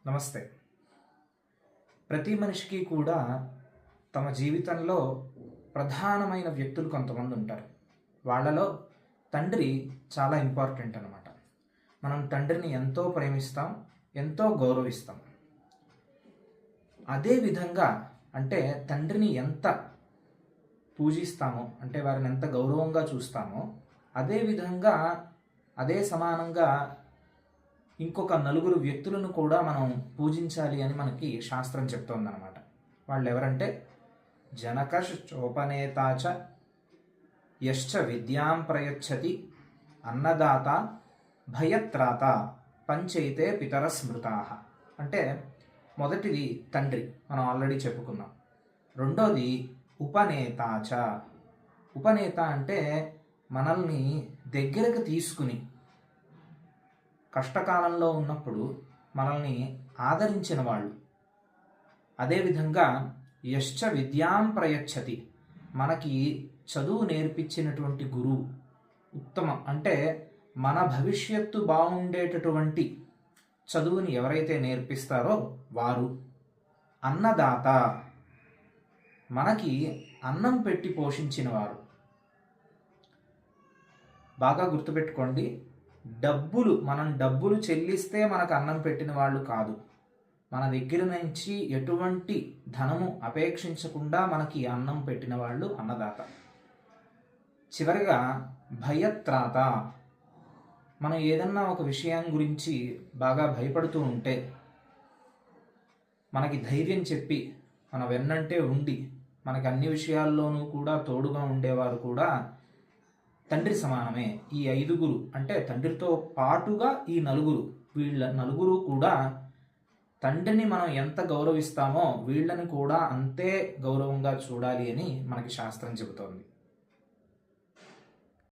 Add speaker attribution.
Speaker 1: నమస్తే. ప్రతి మనిషికి కూడా తమ జీవితంలో ప్రధానమైన వ్యక్తులు కొంతమంది ఉంటారు. వాళ్ళలో తండ్రి చాలా ఇంపార్టెంట్ అనమాట. మనం తండ్రిని ఎంతో ప్రేమిస్తాం, ఎంతో గౌరవిస్తాం. అదే విధంగా అంటే తండ్రిని ఎంత పూజిస్తామో, అంటే వారిని ఎంత గౌరవంగా చూస్తామో, అదే విధంగా అదే సమానంగా ఇంకొక నలుగురు వ్యక్తులను కూడా మనం పూజించాలి అని మనకి శాస్త్రం చెప్తోందనమాట. వాళ్ళు ఎవరంటే జనకశ్చోపనేతాచ యశ్చ విద్యాం ప్రయచ్చతి అన్నదాత భయత్రాత పంచైతే పితర స్మృతాః. అంటే మొదటిది తండ్రి, మనం ఆల్రెడీ చెప్పుకున్నాం. రెండోది ఉపనేతాచ. ఉపనేత అంటే మనల్ని దగ్గరకు తీసుకుని కష్టకాలంలో ఉన్నప్పుడు మనల్ని ఆదరించిన వాళ్ళు. అదేవిధంగా యశ్చ విద్యాం ప్రయచ్చతి, మనకి చదువు నేర్పించినటువంటి గురువు. ఉత్తమం అంటే మన భవిష్యత్తు బాగుండేటటువంటి చదువుని ఎవరైతే నేర్పిస్తారో వారు. అన్నదాత, మనకి అన్నం పెట్టి పోషించిన వారు. బాగా గుర్తుపెట్టుకోండి, మనం డబ్బులు చెల్లిస్తే మనకు అన్నం పెట్టిన వాళ్ళు కాదు. మన దగ్గర నుంచి ఎటువంటి ధనము అపేక్షించకుండా మనకి అన్నం పెట్టిన వాళ్ళు అన్నదాత. చివరిగా భయత్రాత, మనం ఏదన్నా ఒక విషయం గురించి బాగా భయపడుతూ ఉంటే మనకి ధైర్యం చెప్పి మన వెన్నంటే ఉండి మనకి అన్ని విషయాల్లోనూ కూడా తోడుగా ఉండేవారు కూడా తండ్రి సమానమే. ఈ ఐదుగురు అంటే తండ్రితో పాటుగా ఈ నలుగురు, వీళ్ళ నలుగురు కూడా తండ్రిని మనం ఎంత గౌరవిస్తామో వీళ్ళని కూడా అంతే గౌరవంగా చూడాలి అని మనకి శాస్త్రం చెబుతోంది.